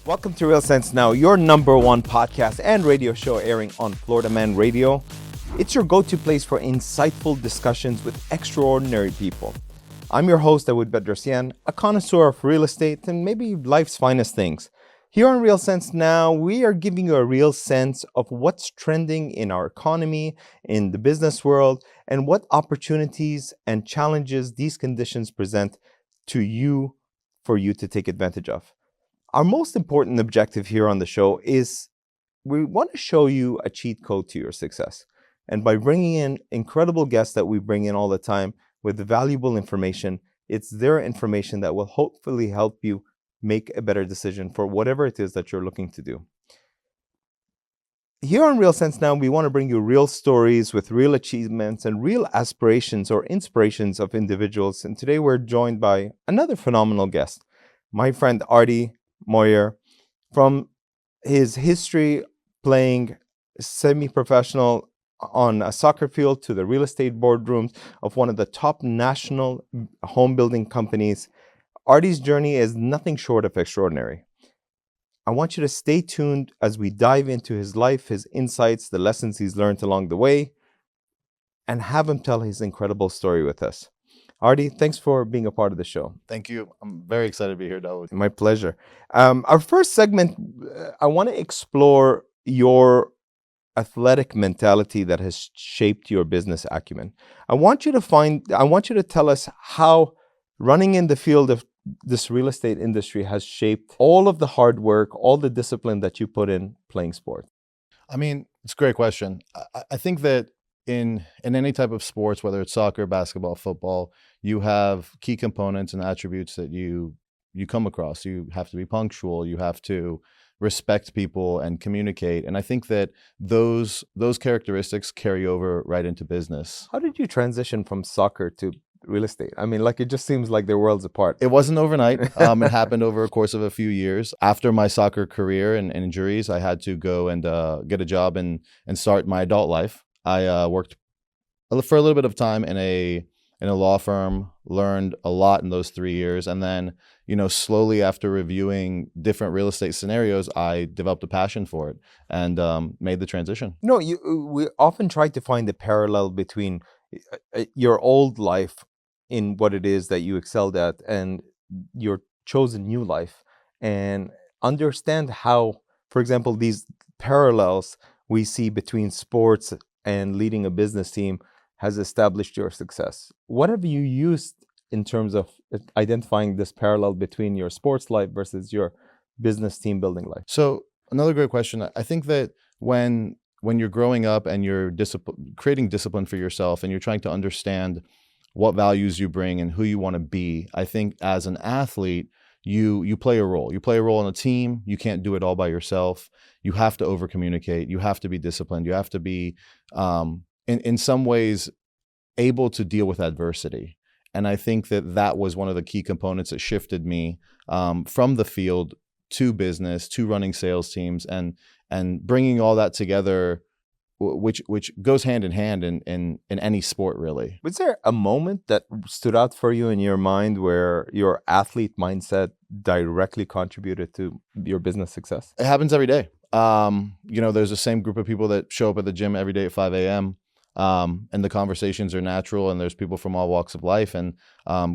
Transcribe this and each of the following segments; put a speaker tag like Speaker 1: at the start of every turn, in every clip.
Speaker 1: Welcome to Real Sense Now, your number one podcast and radio show airing on Florida Man Radio. It's your go-to place for insightful discussions with extraordinary people. I'm your host, Dawood Bedrosian, a connoisseur of real estate and maybe life's finest things. Here on Real Sense Now, we are giving you a real sense of what's trending in our economy, in the business world, and what opportunities and challenges these conditions present to you for you to take advantage of. Our most important objective here on the show is we want to show you a cheat code to your success. And by bringing in incredible guests that we bring in all the time with valuable information, it's their information that will hopefully help you make a better decision for whatever it is that you're looking to do. Here on Real Sense Now, we want to bring you real stories with real achievements and real aspirations or inspirations of individuals. And today we're joined by another phenomenal guest, my friend Ardovan Moayer. From his history playing semi-professional on a soccer field to the real estate boardrooms of one of the top national home building companies, Ardy's journey is nothing short of extraordinary. I want you to stay tuned as we dive into his life, his insights, the lessons he's learned along the way, and have him tell his incredible story with us. Ardy, thanks for being a part of the show.
Speaker 2: Thank you. I'm very excited to be here, Dawood.
Speaker 1: My pleasure. Our first segment, I want to explore your athletic mentality that has shaped your business acumen. I want you to tell us how running in the field of this real estate industry has shaped all of the hard work, all the discipline that you put in playing sport.
Speaker 2: I mean, it's a great question. I think that in any type of sports, whether it's soccer, basketball, football, you have key components and attributes that you come across. You have to be punctual. You have to respect people and communicate. And I think that those characteristics carry over right into business.
Speaker 1: How did you transition from soccer to real estate? I mean, it just seems like they're worlds apart.
Speaker 2: It wasn't overnight. It happened over a course of a few years. After my soccer career and injuries, I had to go and get a job and start my adult life. I worked for a little bit of time in a law firm, learned a lot in those 3 years. And then, slowly after reviewing different real estate scenarios, I developed a passion for it and made the transition.
Speaker 1: No, we often try to find a parallel between your old life in what it is that you excelled at and your chosen new life, and understand how, for example, these parallels we see between sports and leading a business team has established your success. What have you used in terms of identifying this parallel between your sports life versus your business team building life?
Speaker 2: So another great question. I think that when you're growing up and you're creating discipline for yourself and you're trying to understand what values you bring and who you want to be, I think as an athlete, you play a role. You play a role in a team. You can't do it all by yourself. You have to over communicate. You have to be disciplined. You have to be, in some ways, able to deal with adversity. And I think that was one of the key components that shifted me from the field to business, to running sales teams, and bringing all that together, which goes hand in hand in any sport, really.
Speaker 1: Was there a moment that stood out for you in your mind where your athlete mindset directly contributed to your business success?
Speaker 2: It happens every day. There's the same group of people that show up at the gym every day at 5 a.m. And the conversations are natural, and there's people from all walks of life. And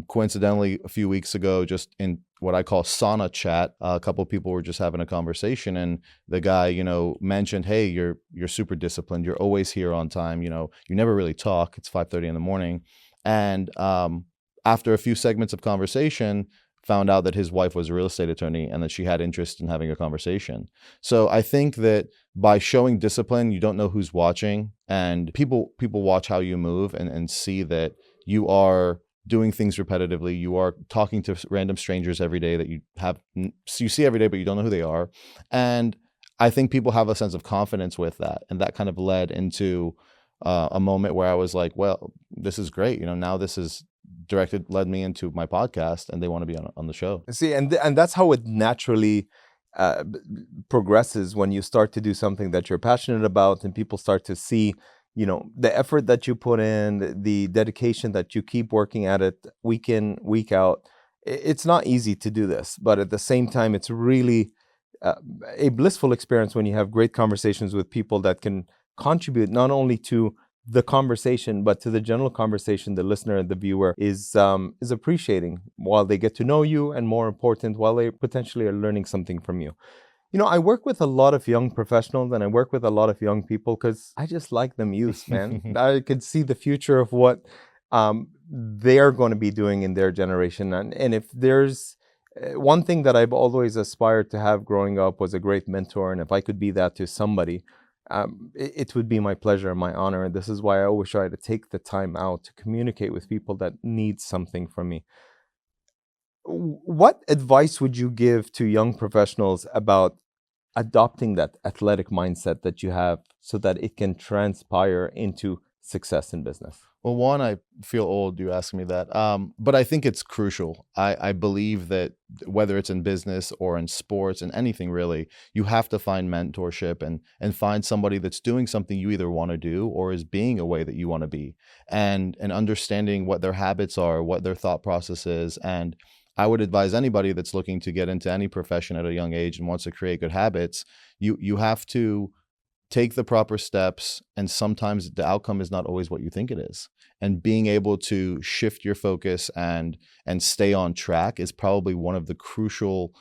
Speaker 2: coincidentally, a few weeks ago, just in what I call sauna chat, a couple of people were just having a conversation, and the guy, mentioned, "Hey, you're super disciplined. You're always here on time. You never really talk. It's 5:30 in the morning." And after a few segments of conversation, found out that his wife was a real estate attorney and that she had interest in having a conversation. So I think that by showing discipline, you don't know who's watching, and people watch how you move and see that you are doing things repetitively. You are talking to random strangers every day that you see every day, but you don't know who they are. And I think people have a sense of confidence with that. And that kind of led into a moment where I was like, well, this is great. Now this is led me into my podcast, and they want to be on the show.
Speaker 1: See, and that's how it naturally progresses when you start to do something that you're passionate about, and people start to see, the effort that you put in, the dedication that you keep working at it week in, week out. It's not easy to do this, but at the same time, it's really uh, a blissful experience when you have great conversations with people that can contribute not only to the conversation, but to the general conversation the listener and the viewer is appreciating while they get to know you, and more important, while they potentially are learning something from you. You know, I work with a lot of young professionals and I work with a lot of young people because I just like them youth, man. I could see the future of what they're going to be doing in their generation. And if there's one thing that I've always aspired to have growing up was a great mentor. And if I could be that to somebody, it would be my pleasure and my honor. And this is why I always try to take the time out to communicate with people that need something from me. What advice would you give to young professionals about adopting that athletic mindset that you have so that it can transpire into success in business?
Speaker 2: Well, one, I feel old you asking me that, but I think it's crucial. I believe that whether it's in business or in sports and anything really, you have to find mentorship and find somebody that's doing something you either want to do or is being a way that you want to be, and understanding what their habits are, what their thought process is. And I would advise anybody that's looking to get into any profession at a young age and wants to create good habits, you have to take the proper steps, and sometimes the outcome is not always what you think it is. And being able to shift your focus and stay on track is probably one of the crucial,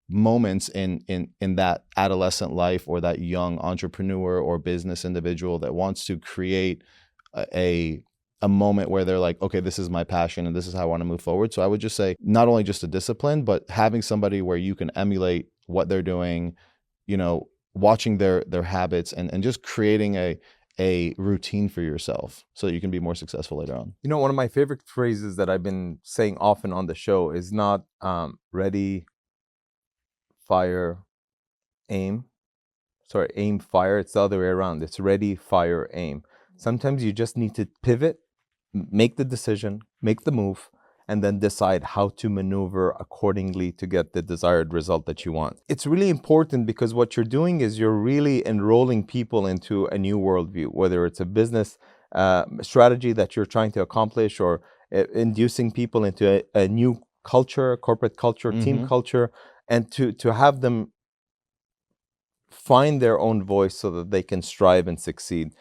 Speaker 2: moments in that adolescent life, or that young entrepreneur or business individual that wants to create a moment where they're like, okay, this is my passion and this is how I want to move forward. So I would just say, not only just a discipline, but having somebody where you can emulate what they're doing, watching their habits, and just creating a routine for yourself so that you can be more successful later on.
Speaker 1: You know, one of my favorite phrases that I've been saying often on the show is not ready, fire, aim. Sorry, aim, fire. It's the other way around. It's ready, fire, aim. Sometimes you just need to pivot, make the decision, make the move, and then decide how to maneuver accordingly to get the desired result that you want. It's really important because what you're doing is you're really enrolling people into a new worldview, whether it's a business strategy that you're trying to accomplish, or inducing people into a new culture, corporate culture, team culture, and to have them find their own voice so that they can strive and succeed.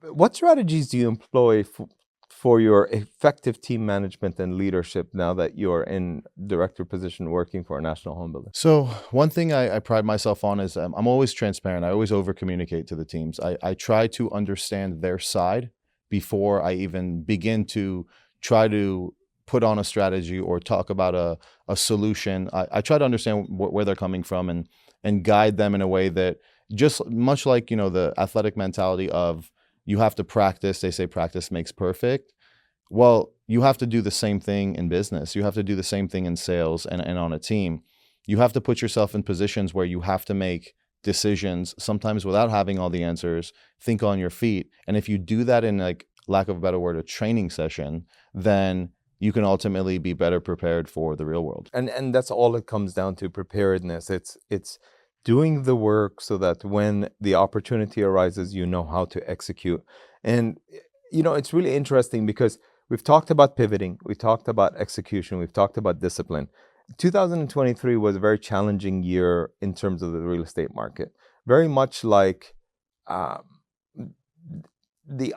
Speaker 1: What strategies do you employ for your effective team management and leadership now that you're in director position working for a national home builder?
Speaker 2: So one thing I pride myself on is I'm always transparent. I always over communicate to the teams. I try to understand their side before I even begin to try to put on a strategy or talk about a solution. I try to understand where they're coming from and guide them in a way that, just much like, the athletic mentality of, you have to practice. They say practice makes perfect. Well, you have to do the same thing in business. You have to do the same thing in sales and on a team. You have to put yourself in positions where you have to make decisions, sometimes without having all the answers, think on your feet. And if you do that in, like, lack of a better word, a training session, then you can ultimately be better prepared for the real world.
Speaker 1: And that's all it comes down to, preparedness. It's doing the work so that when the opportunity arises, you know how to execute. And, it's really interesting because we've talked about pivoting, we've talked about execution, we've talked about discipline. 2023 was a very challenging year in terms of the real estate market. Very much like the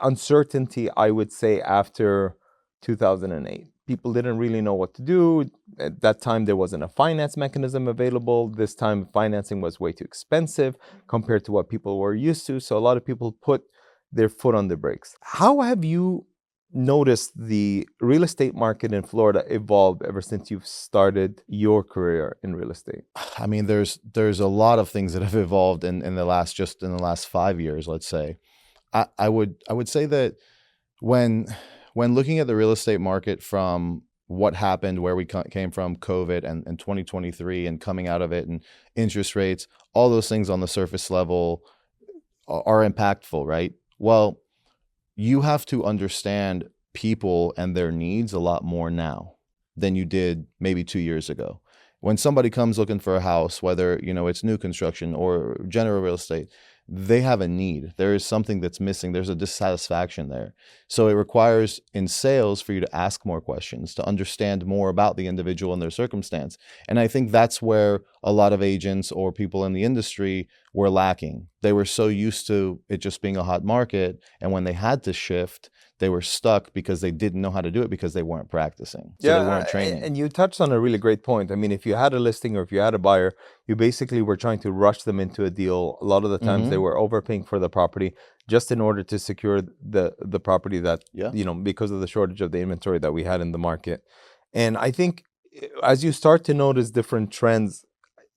Speaker 1: uncertainty, I would say, after 2008. People didn't really know what to do. At that time, there wasn't a finance mechanism available. This time, financing was way too expensive compared to what people were used to. So a lot of people put their foot on the brakes. How have you noticed the real estate market in Florida evolve ever since you've started your career in real estate?
Speaker 2: I mean, there's a lot of things that have evolved in the last 5 years, let's say. I would say that when looking at the real estate market from what happened, where we came from, COVID and 2023, and coming out of it, and interest rates, all those things on the surface level are impactful, right? Well, you have to understand people and their needs a lot more now than you did maybe 2 years ago. When somebody comes looking for a house, whether it's new construction or general real estate, they have a need. There is something that's missing. There's a dissatisfaction there. So it requires in sales for you to ask more questions, to understand more about the individual and their circumstance. And I think that's where a lot of agents or people in the industry were lacking. They were so used to it just being a hot market, and when they had to shift, they were stuck because they didn't know how to do it because they weren't practicing. So they weren't training.
Speaker 1: And you touched on a really great point. I mean, if you had a listing or if you had a buyer, you basically were trying to rush them into a deal. A lot of the times they were overpaying for the property just in order to secure the property that, because of the shortage of the inventory that we had in the market. And I think as you start to notice different trends,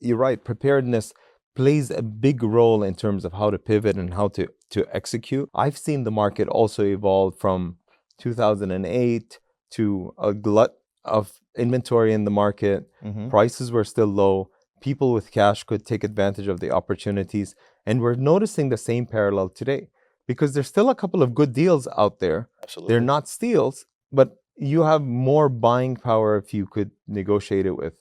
Speaker 1: you're right, preparedness plays a big role in terms of how to pivot and how to execute. I've seen the market also evolve from 2008 to a glut of inventory in the market. Prices were still low. People with cash could take advantage of the opportunities. And we're noticing the same parallel today because there's still a couple of good deals out there.
Speaker 2: Absolutely.
Speaker 1: They're not steals, but you have more buying power if you could negotiate it with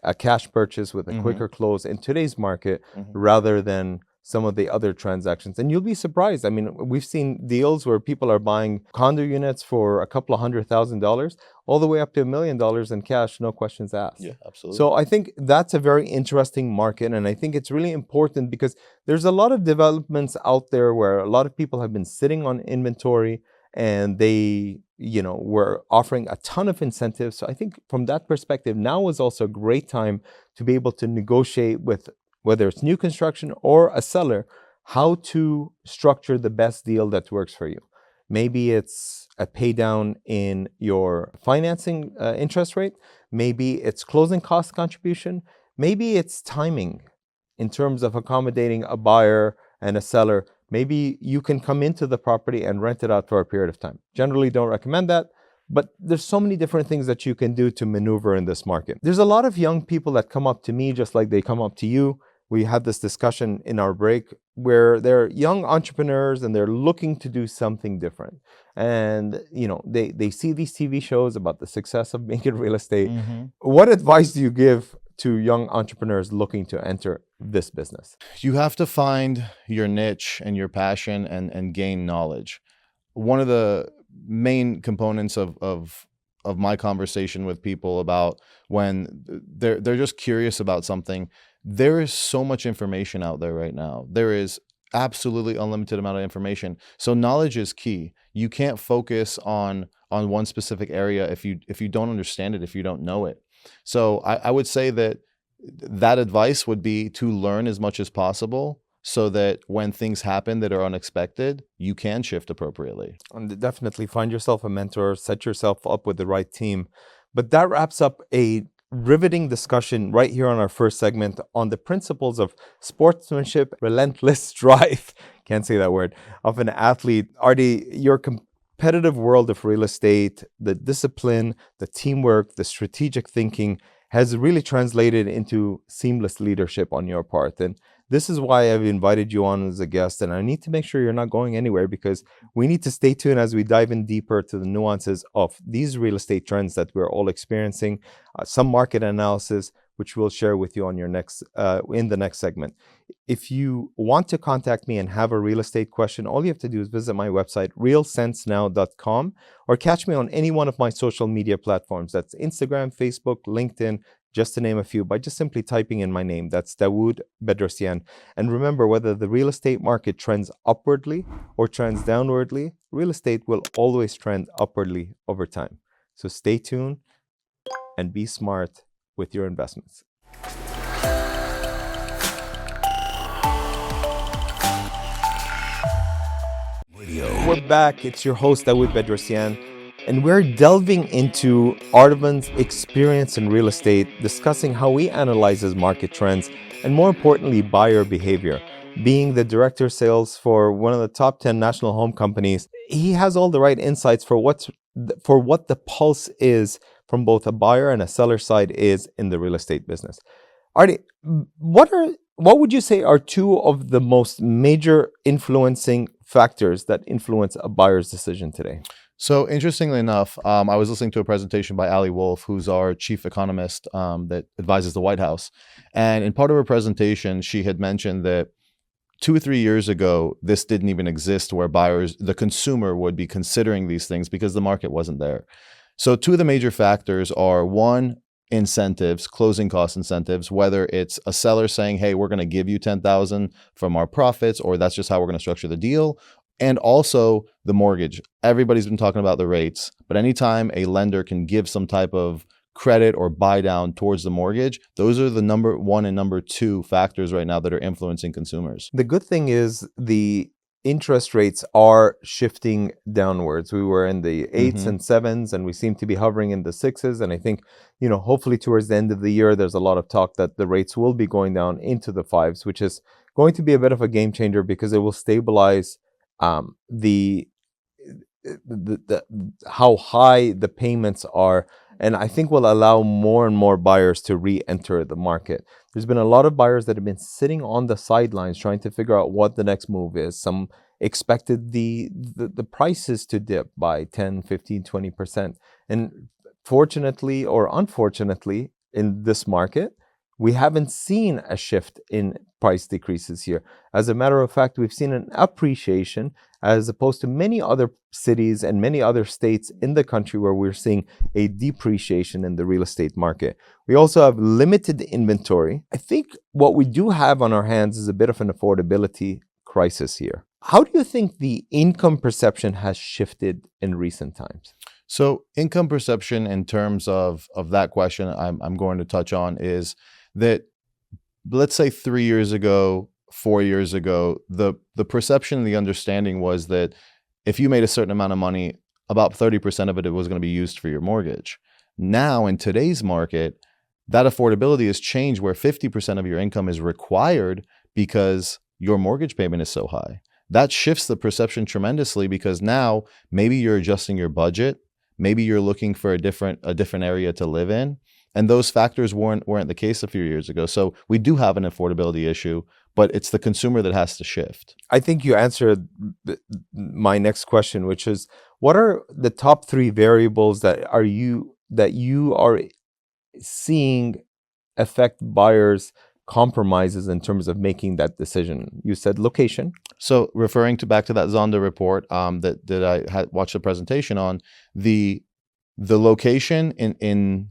Speaker 1: a cash purchase with a quicker close in today's market rather than some of the other transactions. And you'll be surprised. I mean, we've seen deals where people are buying condo units for a couple of $100,000 all the way up to $1 million in cash, no questions asked.
Speaker 2: Yeah, absolutely.
Speaker 1: So I think that's a very interesting market. And I think it's really important because there's a lot of developments out there where a lot of people have been sitting on inventory and they, were offering a ton of incentives. So I think from that perspective, now is also a great time to be able to negotiate with whether it's new construction or a seller, how to structure the best deal that works for you. Maybe it's a pay down in your financing interest rate. Maybe it's closing cost contribution. Maybe it's timing in terms of accommodating a buyer and a seller. Maybe you can come into the property and rent it out for a period of time. Generally don't recommend that, but there's so many different things that you can do to maneuver in this market. There's a lot of young people that come up to me just like they come up to you. We had this discussion in our break where they're young entrepreneurs and they're looking to do something different. And, they see these TV shows about the success of being in real estate. What advice do you give to young entrepreneurs looking to enter this business?
Speaker 2: You have to find your niche and your passion and gain knowledge. One of the main components of my conversation with people about when they're just curious about something, there is so much information out there right now. There is absolutely unlimited amount of information. So knowledge is key. You can't focus on one specific area if you don't understand it, if you don't know it. So I would say that advice would be to learn as much as possible so that when things happen that are unexpected, you can shift appropriately.
Speaker 1: And definitely find yourself a mentor, set yourself up with the right team. But that wraps up a riveting discussion right here on our first segment on the principles of sportsmanship, relentless drive, can't say that word, of an athlete. Artie, your competitive world of real estate, the discipline, the teamwork, the strategic thinking has really translated into seamless leadership on your part. And this is why I've invited you on as a guest. And I need to make sure you're not going anywhere because we need to stay tuned as we dive in deeper to the nuances of these real estate trends that we're all experiencing, some market analysis, which we'll share with you on your next in the next segment. If you want to contact me and have a real estate question, all you have to do is visit my website, realsensenow.com, or catch me on any one of my social media platforms. That's Instagram, Facebook, LinkedIn, just to name a few, by just simply typing in my name. That's Dawood Bedrosian. And remember, whether the real estate market trends upwardly or trends downwardly, real estate will always trend upwardly over time. So stay tuned and be smart with your investments. We're back. It's your host, Dawood Bedrosian, and we're delving into Ardovan's experience in real estate, discussing how he analyzes market trends and, more importantly, buyer behavior. Being the director of sales for one of the top 10 national home companies, he has all the right insights for what the pulse is from both a buyer and a seller side is in the real estate business. Artie, what would you say are two of the most major influencing factors that influence a buyer's decision today?
Speaker 2: So interestingly enough, I was listening to a presentation by Ali Wolf, who's our chief economist that advises the White House. And in part of her presentation, she had mentioned that 2 or 3 years ago, this didn't even exist where the consumer would be considering these things because the market wasn't there. So two of the major factors are, one, incentives, closing cost incentives, whether it's a seller saying, hey, we're going to give you 10,000 from our profits, or that's just how we're going to structure the deal. And also the mortgage. Everybody's been talking about the rates, but anytime a lender can give some type of credit or buy down towards the mortgage, those are the number one and number two factors right now that are influencing consumers.
Speaker 1: The good thing is the interest rates are shifting downwards. We were in the 8s and 7s, and we seem to be hovering in the 6s. And I think, hopefully towards the end of the year, there's a lot of talk that the rates will be going down into the 5s, which is going to be a bit of a game changer because it will stabilize the how high the payments are, and I think will allow more and more buyers to re-enter the market. There's been a lot of buyers that have been sitting on the sidelines trying to figure out what the next move is. Some expected the prices to dip by 10, 15, 20%. And fortunately or unfortunately in this market, we haven't seen a shift in price decreases here. As a matter of fact, we've seen an appreciation as opposed to many other cities and many other states in the country where we're seeing a depreciation in the real estate market. We also have limited inventory. I think what we do have on our hands is a bit of an affordability crisis here. How do you think the income perception has shifted in recent times?
Speaker 2: So income perception in terms of that question I'm going to touch on is that, let's say 3 years ago, 4 years ago, the perception and the understanding was that if you made a certain amount of money, about 30% of it was going to be used for your mortgage. Now in today's market, that affordability has changed where 50% of your income is required because your mortgage payment is so high. That shifts the perception tremendously because now maybe you're adjusting your budget, maybe you're looking for a different area to live in. And those factors weren't the case a few years ago. So we do have an affordability issue, but it's the consumer that has to shift.
Speaker 1: I think you answered my next question, which is, what are the top 3 variables that you are seeing affect buyers' compromises in terms of making that decision? You said location.
Speaker 2: So referring back to that Zonda report that I had watched the presentation on, the location in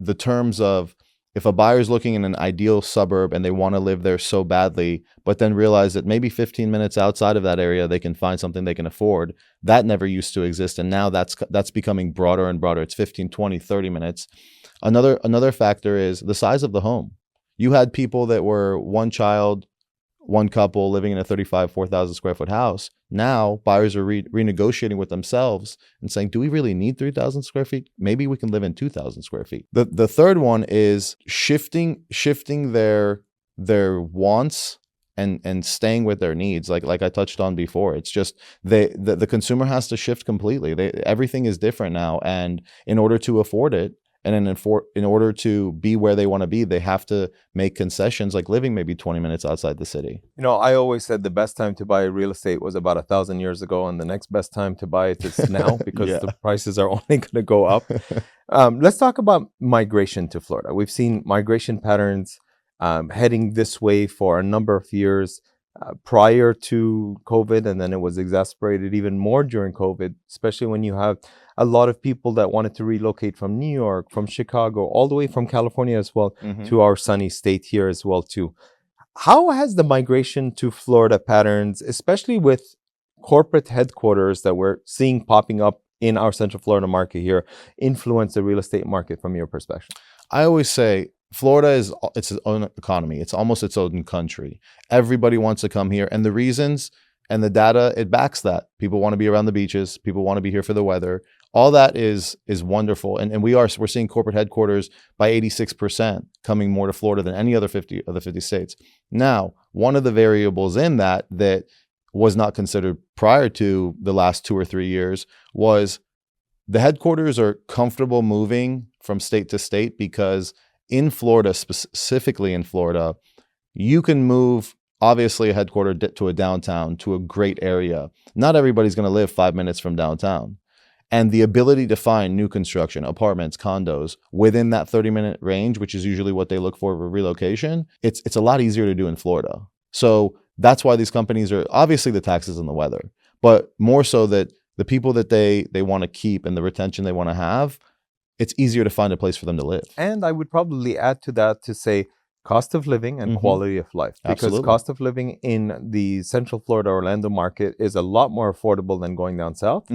Speaker 2: the terms of if a buyer is looking in an ideal suburb and they want to live there so badly, but then realize that maybe 15 minutes outside of that area, they can find something they can afford. That never used to exist. And now that's becoming broader and broader. It's 15, 20, 30 minutes. Another factor is the size of the home. You had people that were one child, one couple living in a 4,000 square foot house. Now buyers are renegotiating with themselves and saying, do we really need 3,000 square feet? Maybe we can live in 2,000 square feet. The third one is shifting their wants and staying with their needs. Like I touched on before, it's just the consumer has to shift completely. Everything is different now. And in order to afford it, and in order to be where they want to be, they have to make concessions, like living maybe 20 minutes outside the city.
Speaker 1: I always said the best time to buy real estate was about 1,000 years ago, and the next best time to buy it is now because the prices are only going to go up. Let's talk about migration to Florida. We've seen migration patterns heading this way for a number of years prior to COVID, and then it was exacerbated even more during COVID, especially when you have a lot of people that wanted to relocate from New York, from Chicago, all the way from California as well, to our sunny state here as well too. How has the migration to Florida patterns, especially with corporate headquarters that we're seeing popping up in our Central Florida market here, influenced the real estate market from your perspective?
Speaker 2: I always say Florida it's its own economy. It's almost its own country. Everybody wants to come here, and the reasons and the data, it backs that. People want to be around the beaches. People want to be here for the weather. All that is wonderful. And we're seeing corporate headquarters by 86% coming more to Florida than any other 50 states. Now, one of the variables in that was not considered prior to the last 2 or 3 years was the headquarters are comfortable moving from state to state because in Florida, specifically in Florida, you can move obviously a headquarter to a downtown, to a great area. Not everybody's going to live 5 minutes from downtown. And the ability to find new construction, apartments, condos within that 30-minute range, which is usually what they look for relocation, it's a lot easier to do in Florida. So that's why these companies are obviously the taxes and the weather, but more so that the people that they want to keep and the retention they want to have, it's easier to find a place for them to live.
Speaker 1: And I would probably add to that to say cost of living and quality of life. Because
Speaker 2: Absolutely.
Speaker 1: cost of living in the Central Florida, Orlando market is a lot more affordable than going down south.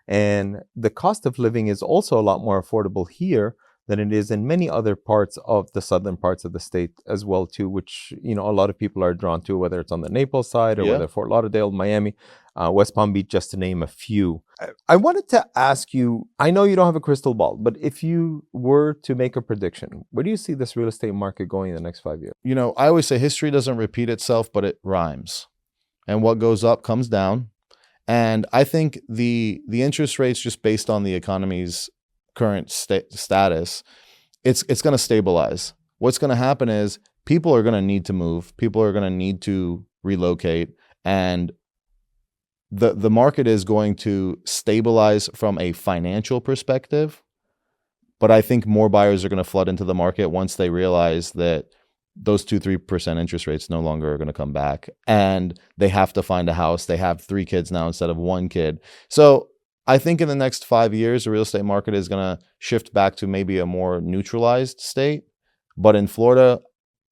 Speaker 1: And the cost of living is also a lot more affordable here than it is in many other parts of the southern parts of the state as well too, which, you know, a lot of people are drawn to, whether it's on the Naples side or whether Fort Lauderdale, Miami, West Palm Beach, just to name a few. I wanted to ask you, I know you don't have a crystal ball, but if you were to make a prediction, where do you see this real estate market going in the next 5 years?
Speaker 2: You know, I always say history doesn't repeat itself, but it rhymes. And what goes up comes down. And I think the interest rates, just based on the economy's current status, it's going to stabilize. What's going to happen is people are going to need to move. People are going to need to relocate. And the market is going to stabilize from a financial perspective. But I think more buyers are going to flood into the market once they realize that those 2-3% interest rates no longer are going to come back. And they have to find a house. They have 3 kids now instead of 1 kid. So I think in the next 5 years, the real estate market is going to shift back to maybe a more neutralized state. But in Florida,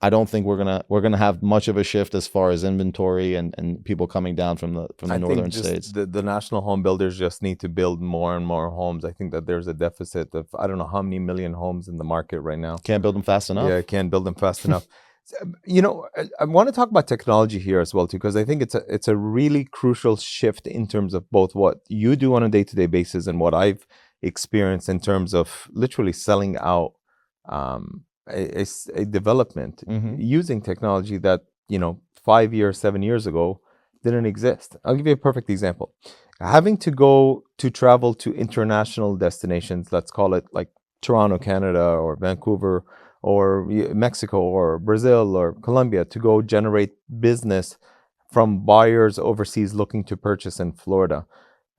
Speaker 2: I don't think we're gonna have much of a shift as far as inventory and people coming down from the northern states.
Speaker 1: The national home builders just need to build more and more homes. I think that there's a deficit of I don't know how many million homes in the market right now.
Speaker 2: Can't build them fast enough.
Speaker 1: Yeah, can't build them fast enough. You know, I want to talk about technology here as well too, because I think it's a really crucial shift in terms of both what you do on a day-to-day basis and what I've experienced in terms of literally selling out a development using technology that, you know, 5 years, 7 years ago didn't exist. I'll give you a perfect example. Having to travel to international destinations, let's call it like Toronto, Canada, or Vancouver, or Mexico, or Brazil, or Colombia, to go generate business from buyers overseas looking to purchase in Florida.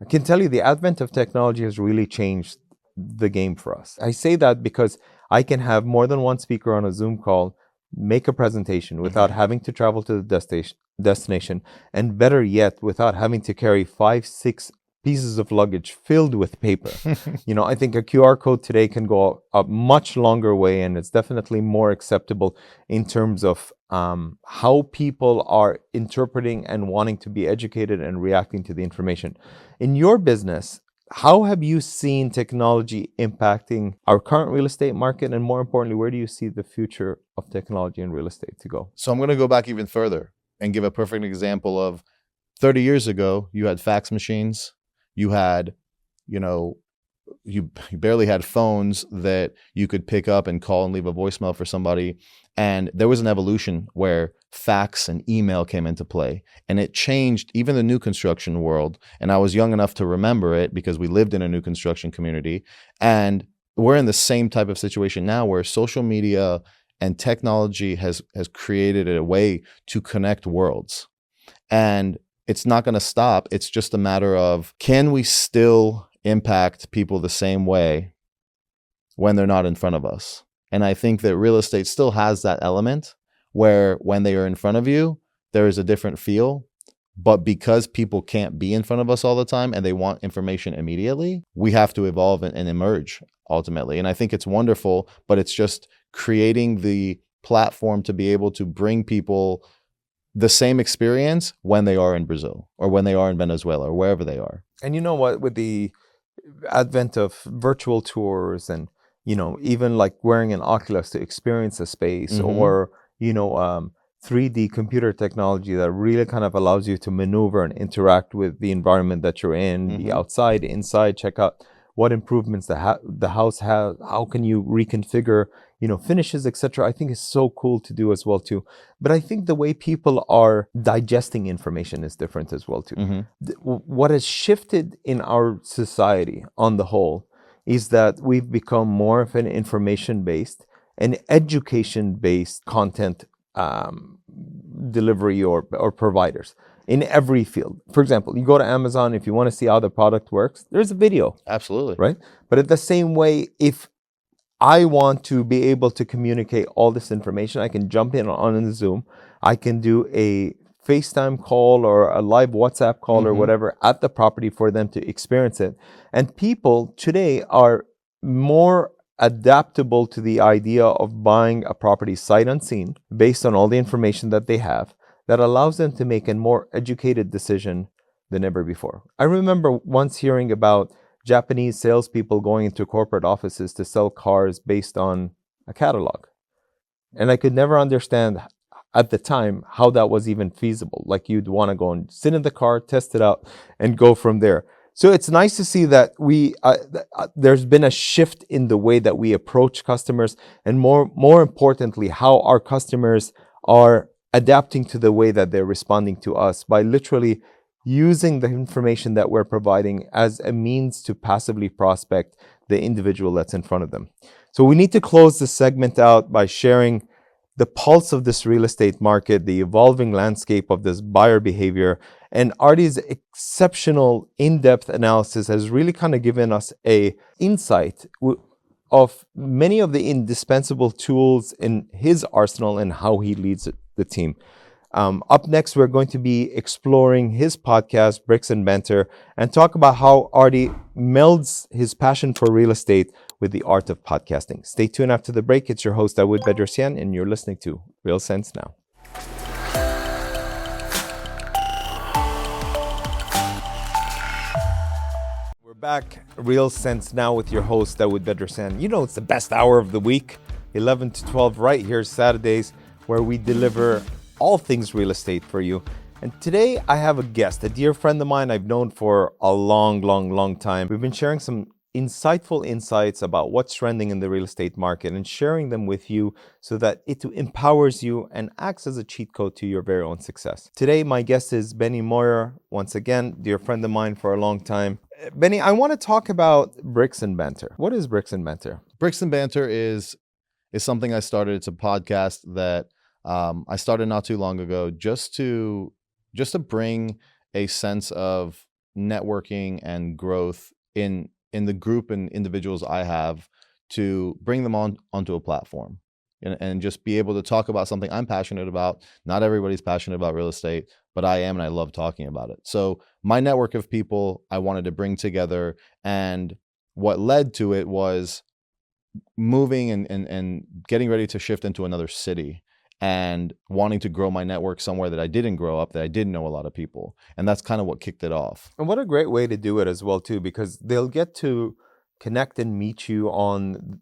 Speaker 1: I can tell you the advent of technology has really changed the game for us. I say that because I can have more than one speaker on a Zoom call make a presentation without having to travel to the destination, and better yet, without having to carry 5-6 pieces of luggage filled with paper. You know, I think a QR code today can go a much longer way, and it's definitely more acceptable in terms of how people are interpreting and wanting to be educated and reacting to the information. In your business, how have you seen technology impacting our current real estate market? And more importantly, where do you see the future of technology in real estate to go?
Speaker 2: So I'm going to go back even further and give a perfect example of 30 years ago, you had fax machines. You had, you know, you barely had phones that you could pick up and call and leave a voicemail for somebody. And there was an evolution where fax and email came into play, and it changed even the new construction world. And I was young enough to remember it because we lived in a new construction community. And we're in the same type of situation now where social media and technology has created a way to connect worlds. And it's not going to stop. It's just a matter of, can we still impact people the same way when they're not in front of us? And I think that real estate still has that element where when they are in front of you, there is a different feel. But because people can't be in front of us all the time and they want information immediately, we have to evolve and emerge ultimately. And I think it's wonderful, but it's just creating the platform to be able to bring people the same experience when they are in Brazil or when they are in Venezuela or wherever they are. And
Speaker 1: you know what, with the advent of virtual tours and, you know, even like wearing an Oculus to experience a space, or, you know, 3D computer technology that really kind of allows you to maneuver and interact with the environment that you're in, the outside, inside, check out what improvements the house has, how can you reconfigure, you know, finishes, etc. I think is so cool to do as well too. But I think the way people are digesting information is different as well too. What has shifted in our society on the whole is that we've become more of an information-based and education-based content delivery or providers in every field. For example, you go to Amazon, if you want to see how the product works, there's a video.
Speaker 2: Absolutely.
Speaker 1: Right? But at the same way, if I want to be able to communicate all this information, I can jump in on the Zoom. I can do a FaceTime call or a live WhatsApp call or whatever at the property for them to experience it. And people today are more adaptable to the idea of buying a property sight unseen based on all the information that they have that allows them to make a more educated decision than ever before. I remember once hearing about Japanese salespeople going into corporate offices to sell cars based on a catalog. And I could never understand at the time how that was even feasible. Like you'd want to go and sit in the car, test it out, and go from there. So it's nice to see that there's been a shift in the way that we approach customers, and more importantly, how our customers are adapting to the way that they're responding to us by literally using the information that we're providing as a means to passively prospect the individual that's in front of them. So we need to close this segment out by sharing the pulse of this real estate market, the evolving landscape of this buyer behavior. And Artie's exceptional in-depth analysis has really kind of given us a insight of many of the indispensable tools in his arsenal and how he leads the team. Up next, we're going to be exploring his podcast, Bricks and Banter, and talk about how Artie melds his passion for real estate with the art of podcasting. Stay tuned after the break. It's your host, Dawood Bedrosian, and you're listening to Real Sense Now. We're back, Real Sense Now, with your host, Dawood Bedrosian. You know it's the best hour of the week, 11 to 12, right here Saturdays, where we deliver all things real estate for you. And today I have a guest, a dear friend of mine I've known for a long time. We've been sharing some insightful insights about what's trending in the real estate market and sharing them with you so that it empowers you and acts as a cheat code to your very own success. Today, my guest is Benny Moayer, once again, dear friend of mine for a long time. Benny, I want to talk about Bricks and Banter. What is Bricks and Banter?
Speaker 2: Bricks and Banter is something I started. It's a podcast that I started not too long ago just to bring a sense of networking and growth in the group and individuals I have, to bring them onto a platform and just be able to talk about something I'm passionate about. Not everybody's passionate about real estate, but I am, and I love talking about it. So my network of people I wanted to bring together, and what led to it was moving and getting ready to shift into another city, and wanting to grow my network somewhere that I didn't grow up, that I didn't know a lot of people. And that's kind of what kicked it off.
Speaker 1: And what a great way to do it as well, too, because they'll get to connect and meet you on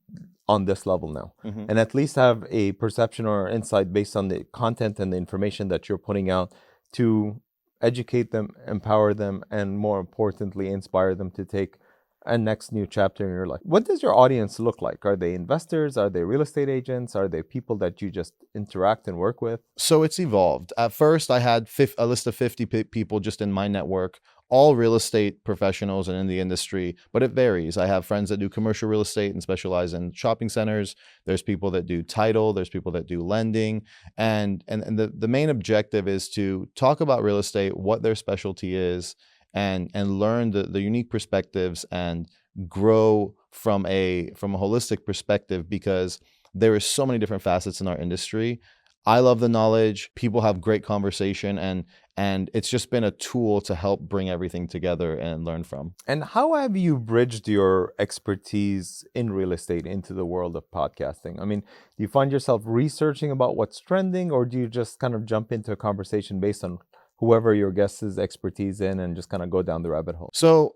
Speaker 1: this level now, and at least have a perception or insight based on the content and the information that you're putting out to educate them, empower them, and more importantly, inspire them to take a next new chapter in your life. What does your audience look like? Are they investors? Are they real estate agents? Are they people that you just interact and work with?
Speaker 2: So it's evolved. At first, I had a list of 50 people just in my network, all real estate professionals and in the industry, but it varies. I have friends that do commercial real estate and specialize in shopping centers. There's people that do title. There's people that do lending. And the main objective is to talk about real estate, what their specialty is, and learn the unique perspectives and grow from a holistic perspective, because there is so many different facets in our industry. I love the knowledge. People have great conversation, and it's just been a tool to help bring everything together and learn from.
Speaker 1: And how have you bridged your expertise in real estate into the world of podcasting? I mean, do you find yourself researching about what's trending, or do you just kind of jump into a conversation based on whoever your guest's expertise in and just kind of go down the rabbit hole?
Speaker 2: So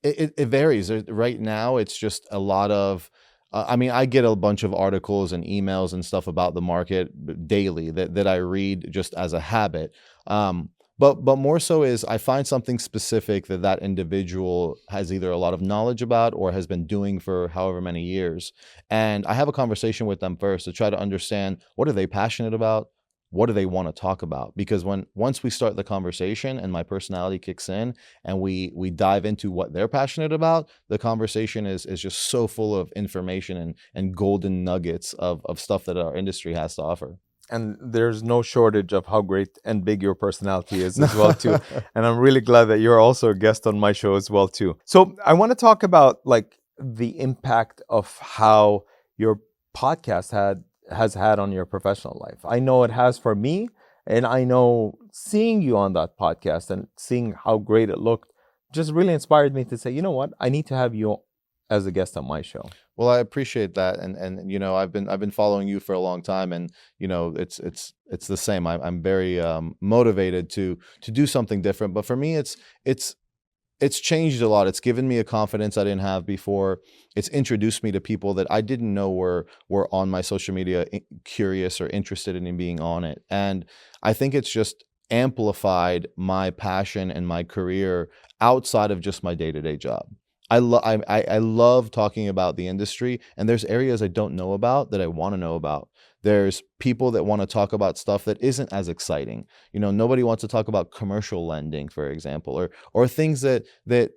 Speaker 2: it varies. Right now, it's just a lot of, I get a bunch of articles and emails and stuff about the market daily that I read just as a habit. But more so is I find something specific that individual has either a lot of knowledge about or has been doing for however many years. And I have a conversation with them first to try to understand, what are they passionate about? What do they want to talk about? Because once we start the conversation and my personality kicks in and we dive into what they're passionate about, the conversation is just so full of information and golden nuggets of stuff that our industry has to offer.
Speaker 1: And there's no shortage of how great and big your personality is as well, too. And I'm really glad that you're also a guest on my show as well, too. So I want to talk about like the impact of how your podcast has had on your professional life. I know it has for me, and I know seeing you on that podcast and seeing how great it looked just really inspired me to say, you know what, I need to have you as a guest on my show.
Speaker 2: Well, I appreciate that, and you know, I've been following you for a long time, and you know, it's the same. I'm very motivated to do something different, but for me, it's changed a lot. It's given me a confidence I didn't have before. It's introduced me to people that I didn't know were on my social media, curious or interested in being on it, and I think it's just amplified my passion and my career outside of just my day-to-day job. I love talking about the industry, and there's areas I don't know about that I want to know about. There's people that want to talk about stuff that isn't as exciting. You know, nobody wants to talk about commercial lending, for example, or things that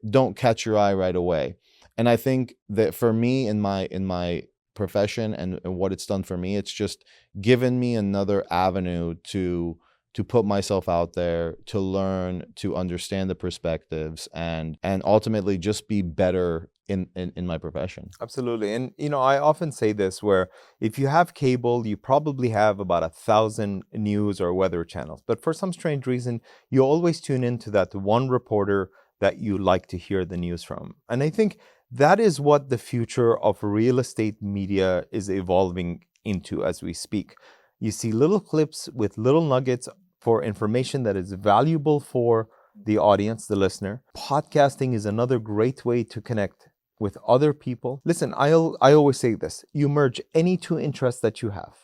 Speaker 2: don't catch your eye right away. And I think that for me in my profession and what it's done for me, it's just given me another avenue to put myself out there, to learn, to understand the perspectives, and ultimately just be better in my profession.
Speaker 1: Absolutely. And, you know, I often say this where if you have cable, you probably have about 1,000 news or weather channels. But for some strange reason, you always tune into that one reporter that you like to hear the news from. And I think that is what the future of real estate media is evolving into as we speak. You see little clips with little nuggets for information that is valuable for the audience, the listener. Podcasting is another great way to connect with other people. Listen, I always say this: you merge any two interests that you have,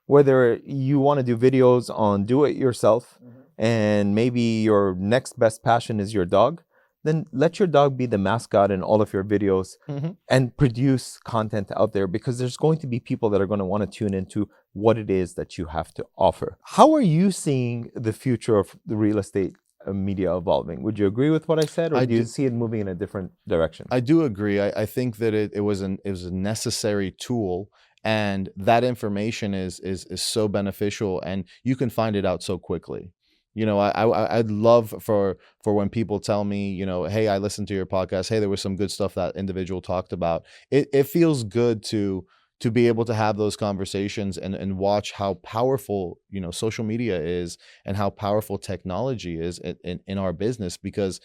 Speaker 1: whether you want to do videos on do it yourself, and maybe your next best passion is your dog, then let your dog be the mascot in all of your videos and produce content out there, because there's going to be people that are going to want to tune into what it is that you have to offer. How are you seeing the future of the real estate media evolving? Would you agree with what I said, or do you see it moving in a different direction?
Speaker 2: I do agree. I think that it was a necessary tool, and that information is so beneficial, and you can find it out so quickly. You know, I'd love for when people tell me, you know, hey, I listened to your podcast. Hey, there was some good stuff that individual talked about. It feels good to be able to have those conversations and watch how powerful, you know, social media is and how powerful technology is in our business, because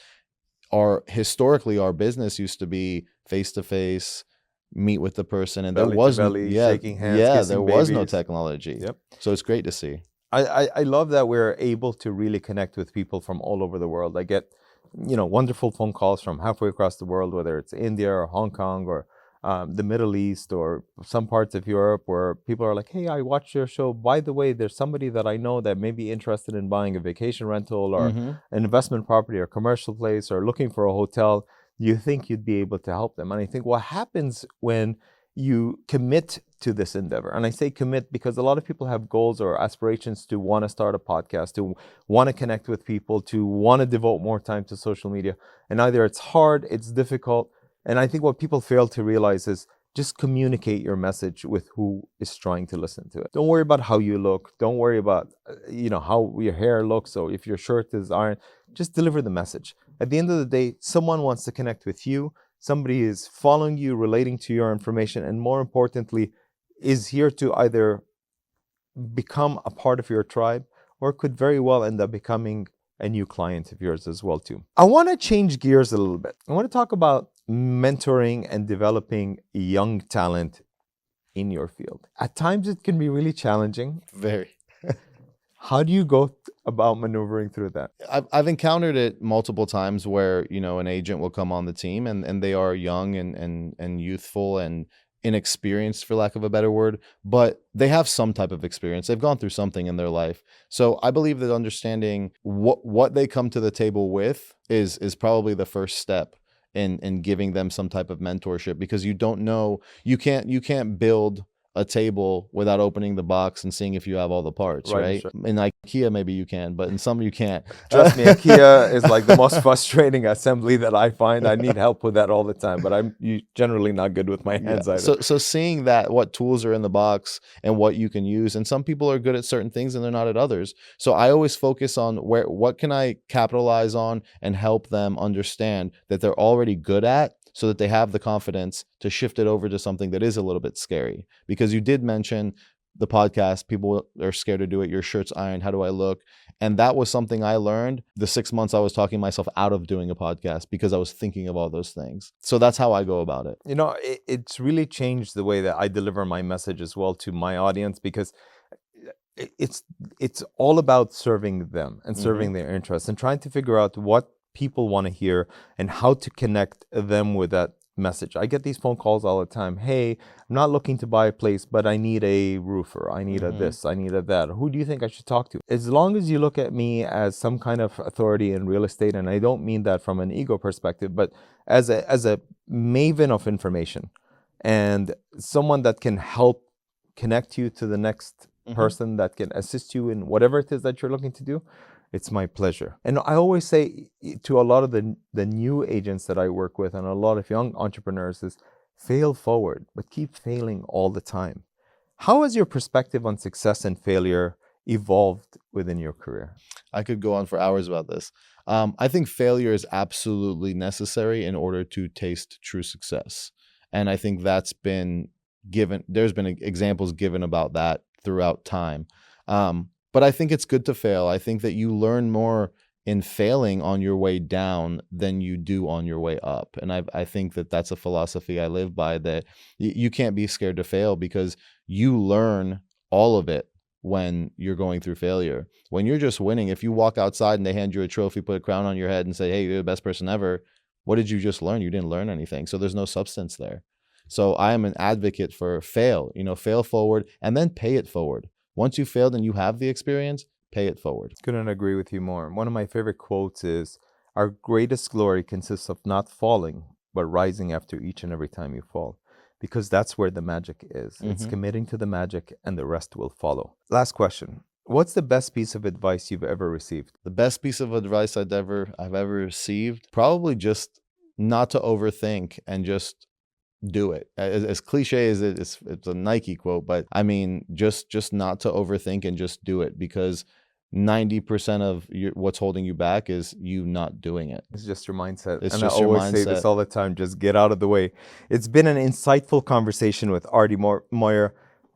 Speaker 2: historically our business used to be face to face, meet with the person, and
Speaker 1: Belly
Speaker 2: there was
Speaker 1: to belly, shaking hands,
Speaker 2: there
Speaker 1: kissing
Speaker 2: was no
Speaker 1: babies.
Speaker 2: technology.
Speaker 1: Yep.
Speaker 2: So it's great to see.
Speaker 1: I love that we're able to really connect with people from all over the world. I get, you know, wonderful phone calls from halfway across the world, whether it's India or Hong Kong or the Middle East or some parts of Europe, where people are like, hey, I watched your show. By the way, there's somebody that I know that may be interested in buying a vacation rental or an investment property or commercial place or looking for a hotel. Do you think you'd be able to help them? And I think what happens when you commit to this endeavor, and I say commit because a lot of people have goals or aspirations to want to start a podcast, to want to connect with people, to want to devote more time to social media, and either it's hard, it's difficult. And I think what people fail to realize is just communicate your message with who is trying to listen to it. Don't worry about how you look. Don't worry about, you know, how your hair looks. So if your shirt is iron, just deliver the message. At the end of the day, someone wants to connect with you. Somebody is following you, relating to your information, and more importantly, is here to either become a part of your tribe or could very well end up becoming a new client of yours as well too. I want to change gears a little bit. I want to talk about mentoring and developing young talent in your field. At times it can be really challenging.
Speaker 2: Very.
Speaker 1: How do you go about maneuvering through that?
Speaker 2: I've encountered it multiple times where, you know, an agent will come on the team and they are young and youthful and inexperienced, for lack of a better word, but they have some type of experience. They've gone through something in their life. So I believe that understanding what they come to the table with is probably the first step in giving them some type of mentorship, because you don't know, you can't build a table without opening the box and seeing if you have all the parts, right?
Speaker 1: Sure.
Speaker 2: In IKEA, maybe you can, but in some you can't.
Speaker 1: Trust me, IKEA is like the most frustrating assembly that I find. I need help with that all the time, but I'm generally not good with my hands either.
Speaker 2: So seeing that, what tools are in the box and what you can use, and some people are good at certain things and they're not at others. So I always focus on what can I capitalize on and help them understand that they're already good at, so that they have the confidence to shift it over to something that is a little bit scary. Because you did mention the podcast, people are scared to do it. Your shirt's ironed. How do I look? And that was something I learned the 6 months I was talking myself out of doing a podcast because I was thinking of all those things. So that's how I go about it.
Speaker 1: You know, it's really changed the way that I deliver my message as well to my audience, because it's all about serving them and serving their interests and trying to figure out what people want to hear and how to connect them with that message. I get these phone calls all the time. Hey, I'm not looking to buy a place, but I need a roofer. I need a this. I need a that. Who do you think I should talk to? As long as you look at me as some kind of authority in real estate, and I don't mean that from an ego perspective, but as a maven of information and someone that can help connect you to the next person that can assist you in whatever it is that you're looking to do, it's my pleasure. And I always say to a lot of the new agents that I work with and a lot of young entrepreneurs is fail forward, but keep failing all the time. How has your perspective on success and failure evolved within your career?
Speaker 2: I could go on for hours about this. I think failure is absolutely necessary in order to taste true success. And I think that's been given, there's been examples given about that throughout time. But I think it's good to fail. I think that you learn more in failing on your way down than you do on your way up. And I think that that's a philosophy I live by, that you can't be scared to fail because you learn all of it when you're going through failure. When you're just winning, if you walk outside and they hand you a trophy, put a crown on your head and say, hey, you're the best person ever, what did you just learn? You didn't learn anything. So there's no substance there. So I am an advocate for fail forward and then pay it forward. Once you failed and you have the experience, pay it forward.
Speaker 1: Couldn't agree with you more. One of my favorite quotes is, our greatest glory consists of not falling, but rising after each and every time you fall. Because that's where the magic is. It's committing to the magic and the rest will follow. Last question. What's the best piece of advice you've ever received?
Speaker 2: The best piece of advice I've ever received, probably just not to overthink and just do it. As cliche as it's a Nike quote, but I mean, just not to overthink and just do it, because 90% of what's holding you back is you not doing it.
Speaker 1: It's just your mindset.
Speaker 2: It's
Speaker 1: and
Speaker 2: just
Speaker 1: I
Speaker 2: your
Speaker 1: always say this
Speaker 2: mindset.
Speaker 1: all the time, just get out of the way. It's been an insightful conversation with Ardovan Moayer.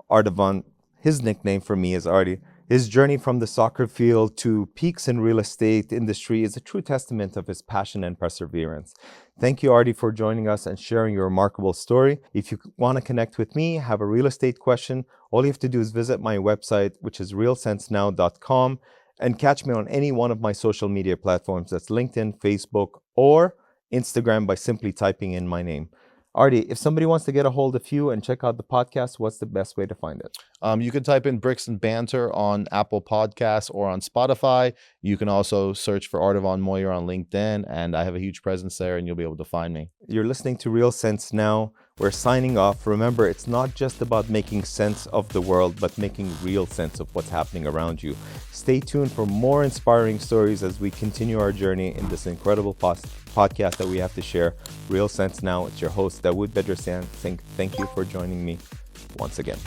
Speaker 1: Ardovan, his nickname for me is Artie. His journey from the soccer field to peaks in real estate industry is a true testament of his passion and perseverance. Thank you, Artie, for joining us and sharing your remarkable story. If you want to connect with me, have a real estate question, all you have to do is visit my website, which is realsensenow.com, and catch me on any one of my social media platforms. That's LinkedIn, Facebook, or Instagram by simply typing in my name. Artie, if somebody wants to get a hold of you and check out the podcast, what's the best way to find it?
Speaker 2: You can type in Bricks and Banter on Apple Podcasts or on Spotify. You can also search for Ardovan Moayer on LinkedIn, and I have a huge presence there, and you'll be able to find me.
Speaker 1: You're listening to Real Sense Now. We're signing off. Remember, it's not just about making sense of the world, but making real sense of what's happening around you. Stay tuned for more inspiring stories as we continue our journey in this incredible podcast that we have to share. Real Sense Now. It's your host, Dawood Bedrosian, saying thank you for joining me once again.